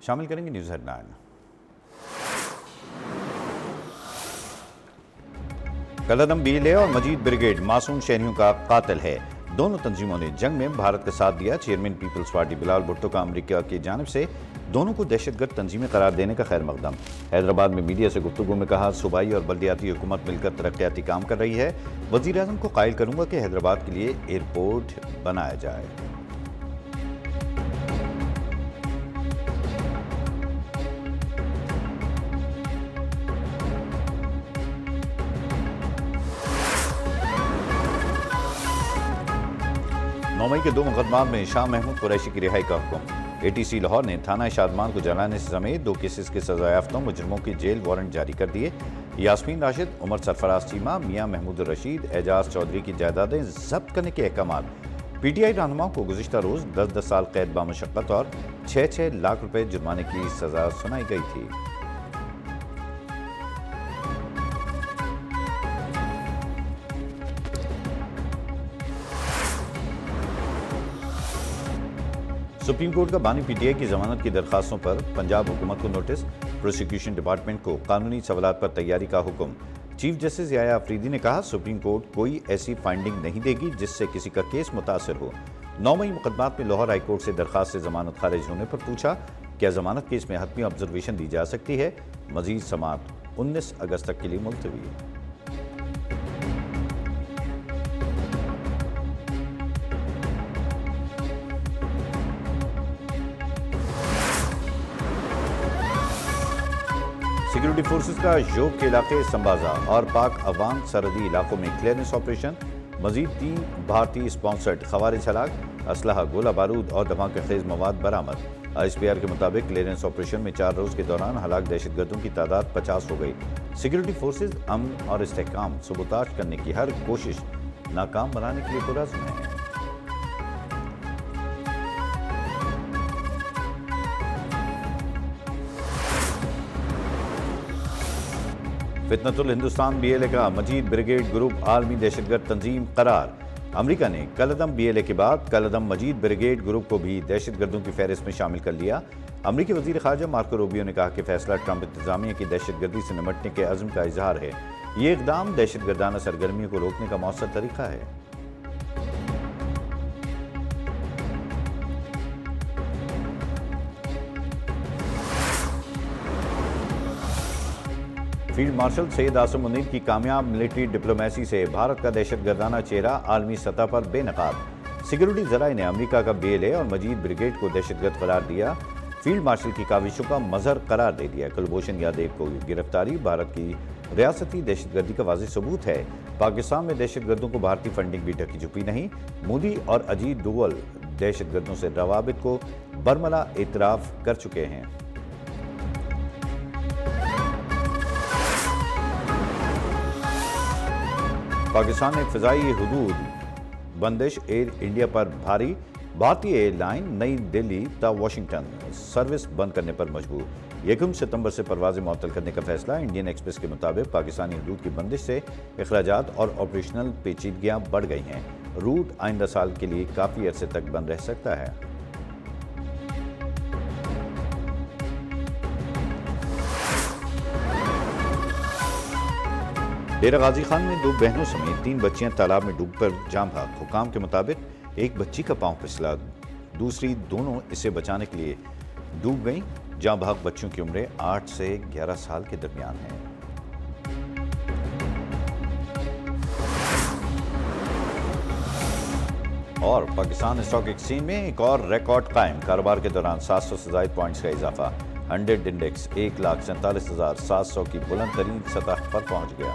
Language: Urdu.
شامل کریں گے نیوز ہیڈ 9۔ کالعدم BLA اور مجید بریگیڈ معصوم شہریوں کا قاتل ہے۔ دونوں تنظیموں نے جنگ میں بھارت کا ساتھ دیا۔ چیئرمین پیپلز پارٹی بلال بھٹو کا امریکہ کی جانب سے دونوں کو دہشت گرد تنظیمیں قرار دینے کا خیر مقدم۔ حیدرآباد میں میڈیا سے گفتگو میں کہا، صوبائی اور بلدیاتی حکومت مل کر ترقیاتی کام کر رہی ہے۔ وزیر اعظم کو قائل کروں گا کہ حیدرآباد کے لیے ایئرپورٹ بنایا جائے۔ مئی کے 2 مقدمات میں شاہ محمود قریشی کی رہائی کا حکم۔ ATC لاہور نے تھانہ شادمان کو جلانے سمیت 2 کیسز کے سزا یافتہ مجرموں کی جیل وارنٹ جاری کر دیے۔ یاسمین راشد، عمر سرفراز چیمہ، میاں محمود الرشید، اعجاز چودھری کی جائیدادیں ضبط کرنے کے احکامات۔ PTI رہنماؤں کو گزشتہ روز 10 سال قید بامشقت اور 6 لاکھ روپے جرمانے کی سزا سنائی گئی تھی۔ سپریم کورٹ کا بانی PTI کی ضمانت کی درخواستوں پر پنجاب حکومت کو نوٹس۔ پروسیکیوشن ڈپارٹمنٹ کو قانونی سوالات پر تیاری کا حکم۔ چیف جسٹس یحییٰ آفریدی نے کہا، سپریم کورٹ کوئی ایسی فائنڈنگ نہیں دے گی جس سے کسی کا کیس متاثر ہو۔ 9 مئی مقدمات میں لاہور ہائی کورٹ سے درخواست سے ضمانت خارج ہونے پر پوچھا، کیا ضمانت کیس میں حتمی آبزرویشن دی جا سکتی ہے؟ مزید سماعت 19 اگست تک کے لیے ملتوی۔ سیکیورٹی فورسز کا یوگ کے علاقے سمبازا اور پاک افغان سرحدی علاقوں میں کلیئرنس آپریشن۔ مزید 3 بھارتی اسپانسرڈ خوارج ہلاک، اسلحہ، گولہ بارود اور دھماکہ خیز مواد برآمد۔ ISPR کے مطابق کلیئرنس آپریشن میں 4 روز کے دوران ہلاک دہشت گردوں کی تعداد 50 ہو گئی۔ سیکیورٹی فورسز امن اور استحکام سبوتاژ کرنے کی ہر کوشش ناکام بنانے کے لیے پرعزم ہیں۔ فتنۃ الہندوستان BLA کا مجید بریگیڈ گروپ عالمی دہشت گرد تنظیم قرار۔ امریکہ نے کالعدم BLA کے بعد کالعدم مجید بریگیڈ گروپ کو بھی دہشت گردوں کی فہرست میں شامل کر لیا۔ امریکی وزیر خارجہ مارکو روبیو نے کہا کہ فیصلہ ٹرمپ انتظامیہ کی دہشت گردی سے نمٹنے کے عزم کا اظہار ہے۔ یہ اقدام دہشت گردانہ سرگرمیوں کو روکنے کا مؤثر طریقہ ہے۔ فیلڈ مارشل سید عاصم منیر کی کامیاب ملٹری ڈپلومیسی سے بھارت کا دہشت گردانہ چہرہ عالمی سطح پر بے نقاب۔ سیکیورٹی ذرائع نے امریکہ کا BLA اور مجید بریگیڈ کو دہشت گرد قرار دیا۔ فیلڈ مارشل کی کاوشوں کا مظہر قرار دے دیا۔ کلبھوشن یادیو کو گرفتاری بھارت کی ریاستی دہشت گردی کا واضح ثبوت ہے۔ پاکستان میں دہشت گردوں کو بھارتی فنڈنگ بھی ڈھکی چھپی نہیں۔ مودی اور اجیت ڈوول دہشت گردوں سے روابط کو برملا اعتراف کر چکے ہیں۔ پاکستان نے فضائی حدود بندش ایئر انڈیا پر بھاری۔ بھارتی ایئر لائن نئی دہلی تا واشنگٹن سروس بند کرنے پر مجبور۔ 1 ستمبر سے پروازیں معطل کرنے کا فیصلہ۔ انڈین ایکسپریس کے مطابق پاکستانی حدود کی بندش سے اخراجات اور آپریشنل پیچیدگیاں بڑھ گئی ہیں۔ روٹ آئندہ سال کے لیے کافی عرصے تک بند رہ سکتا ہے۔ ڈیرہ غازی خان میں 2 بہنوں سمیت 3 بچیاں تالاب میں ڈوب کر جاں بحق۔ حکام کے مطابق ایک بچی کا پاؤں پھسلا، دوسری دونوں اسے بچانے کے لیے ڈوب گئیں۔ جاں بحق بچیوں کی عمریں 8 سے 11 سال کے درمیان ہیں۔ اور پاکستان اسٹاک ایکسچینج میں ایک اور ریکارڈ قائم۔ کاروبار کے دوران 700 سے زائد پوائنٹس کا اضافہ۔ 100 انڈیکس 1,47,700 کی بلند ترین سطح پر پہنچ گیا۔